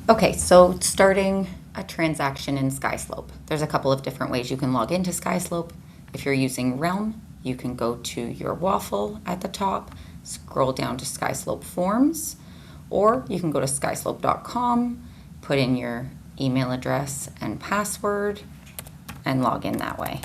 Okay, so starting a transaction in Skyslope. There's a couple of different ways you can log into Skyslope. If you're using Realm, you can go to your waffle at the top, scroll down to Skyslope Forms, or you can go to skyslope.com, put in your email address and password, and log in that way.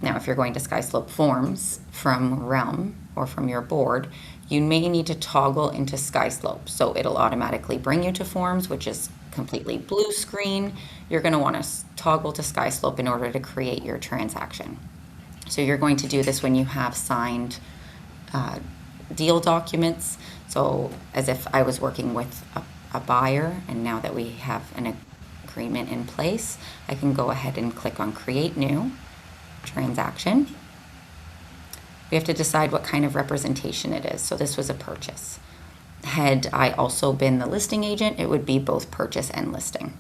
Now, if you're going to Skyslope Forms from Realm or from your board, you may need to toggle into Skyslope. So it'll automatically bring you to Forms, which is completely blue screen. You're going to want to toggle to Skyslope in order to create your transaction. So you're going to do this when you have signed deal documents. So as if I was working with a buyer, and now that we have an agreement in place, I can go ahead and click on Create New Transaction. We have to decide what kind of representation it is. So this was a purchase. Had I also been the listing agent, it would be both purchase and listing.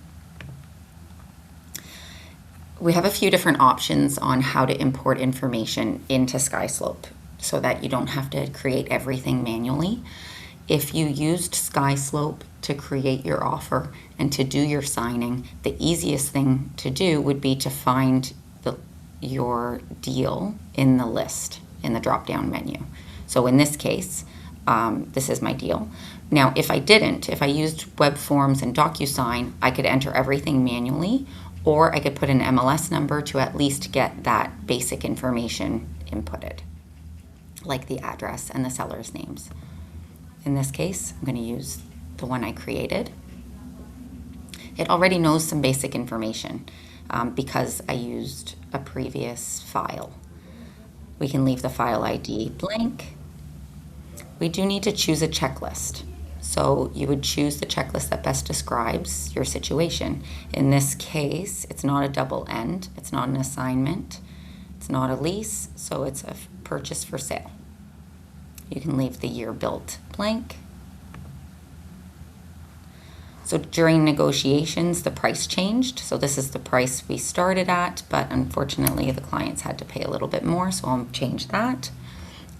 We have a few different options on how to import information into Skyslope so that you don't have to create everything manually. If you used Skyslope to create your offer and to do your signing, the easiest thing to do would be to find your deal in the list, in the drop-down menu. So in this case, this is my deal. Now, if I used web forms and DocuSign, I could enter everything manually, or I could put an MLS number to at least get that basic information inputted, like the address and the seller's names. In this case, I'm going to use the one I created. It already knows some basic information because I used a previous file. We can leave the file ID blank. We do need to choose a checklist. So you would choose the checklist that best describes your situation. In this case, it's not a double end, it's not an assignment, it's not a lease, so it's a purchase for sale. You can leave the year built blank. So during negotiations, the price changed. So this is the price we started at, but unfortunately the clients had to pay a little bit more, so I'll change that.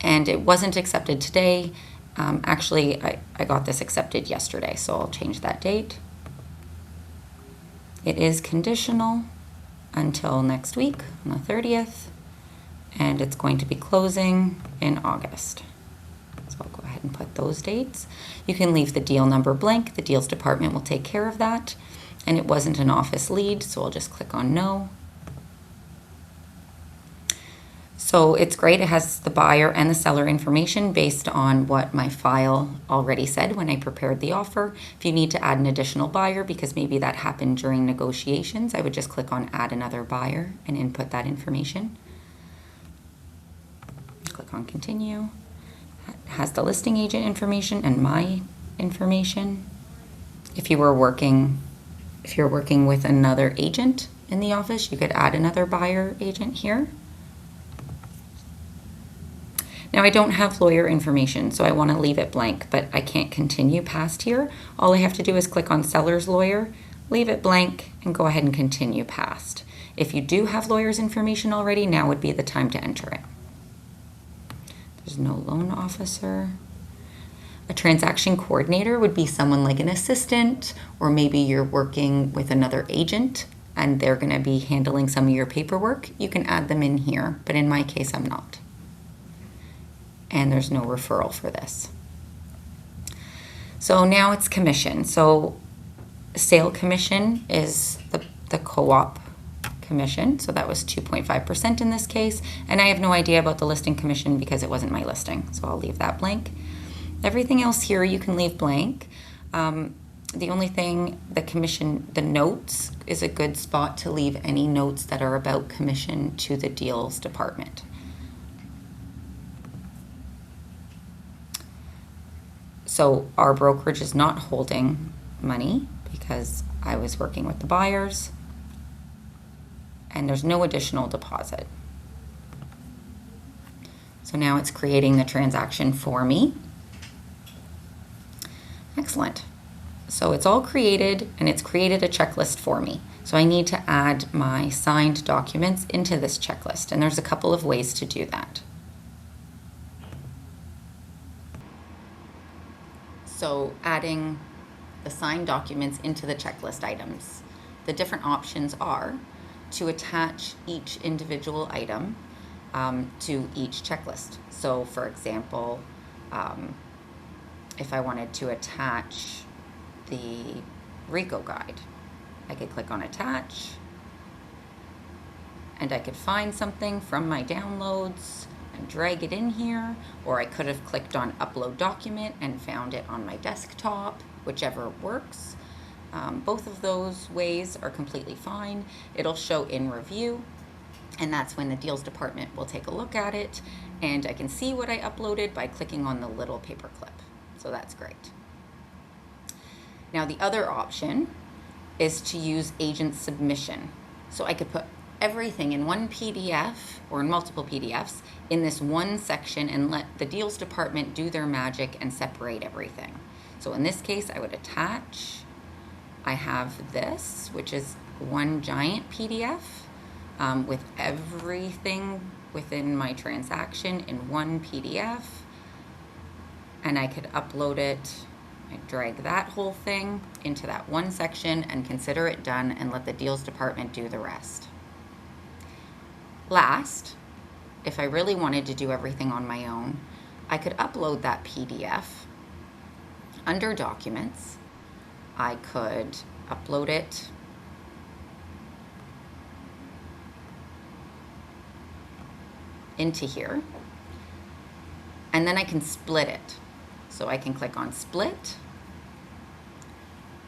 And it wasn't accepted today. Actually, I got this accepted yesterday, so I'll change that date. It is conditional until next week on the 30th, and it's going to be closing in August. So I'll go ahead and put those dates. You can leave the deal number blank. The deals department will take care of that. And it wasn't an office lead, so I'll just click on no. So it's great. It has the buyer and the seller information based on what my file already said when I prepared the offer. If you need to add an additional buyer, because maybe that happened during negotiations, I would just click on add another buyer and input that information. Click on continue. Has the listing agent information and my information. If you're working with another agent in the office, you could add another buyer agent here. Now I don't have lawyer information, so I want to leave it blank, but I can't continue past here. All I have to do is click on seller's lawyer, leave it blank, and go ahead and continue past. If you do have lawyer's information already, now would be the time to enter it. There's no loan officer. A transaction coordinator would be someone like an assistant, or maybe you're working with another agent and they're going to be handling some of your paperwork. You can add them in here, but in my case, I'm not. And there's no referral for this. So now it's commission. So sale commission is the co-op commission. So that was 2.5% in this case. And I have no idea about the listing commission because it wasn't my listing. So I'll leave that blank. Everything else here you can leave blank. The only thing, the notes is a good spot to leave any notes that are about commission to the deals department. So our brokerage is not holding money because I was working with the buyers, and there's no additional deposit. So now it's creating the transaction for me. Excellent. So it's all created, and it's created a checklist for me. So I need to add my signed documents into this checklist, and there's a couple of ways to do that. So adding assign documents into the checklist items. The different options are to attach each individual item to each checklist. So for example, if I wanted to attach the RICO guide, I could click on attach, and I could find something from my downloads and drag it in here, or I could have clicked on upload document and found it on my desktop, whichever works. Both of those ways are completely fine. It'll show in review, and that's when the deals department will take a look at it, and I can see what I uploaded by clicking on the little paper clip. So that's great. Now the other option is to use agent submission. So I could put everything in one PDF or in multiple PDFs in this one section and let the deals department do their magic and separate everything. So in this case, I would attach. I have this, which is one giant PDF with everything within my transaction in one PDF. And I could upload it. I drag that whole thing into that one section and consider it done and let the deals department do the rest. Last, if I really wanted to do everything on my own, I could upload that PDF. Under Documents, I could upload it into here, and then I can split it. So I can click on Split.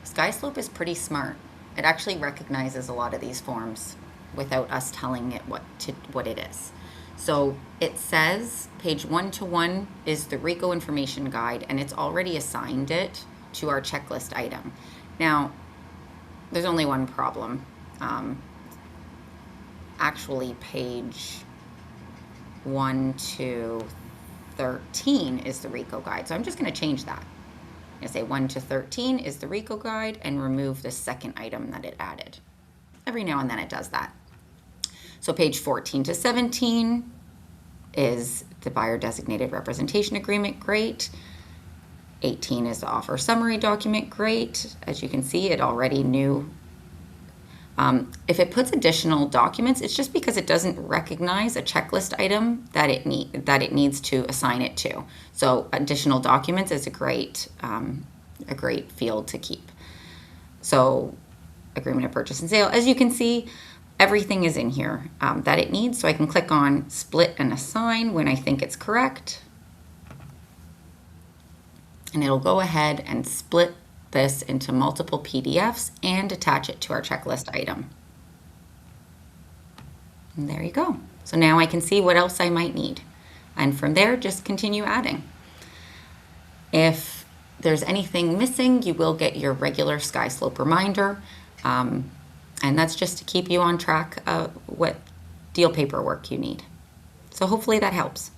Skyslope is pretty smart. It actually recognizes a lot of these forms without us telling it what it is. So it says page 1-1 is the RICO information guide, and it's already assigned it to our checklist item. Now, there's only one problem. Actually, page 1-13 is the RICO guide. So I'm just going to change that. I'm going to say 1-13 is the RICO guide and remove the second item that it added. Every now and then it does that. So page 14-17 is the buyer designated representation agreement. Great. 18 is the offer summary document. Great. As you can see, it already knew. If it puts additional documents, it's just because it doesn't recognize a checklist item that it needs to assign it to. So additional documents is a great field to keep. So agreement of purchase and sale. As you can see, everything is in here that it needs. So I can click on split and assign when I think it's correct. And it'll go ahead and split this into multiple PDFs and attach it to our checklist item. And there you go. So now I can see what else I might need. And from there, just continue adding. If there's anything missing, you will get your regular Skyslope reminder. And that's just to keep you on track of what deal paperwork you need. So hopefully that helps.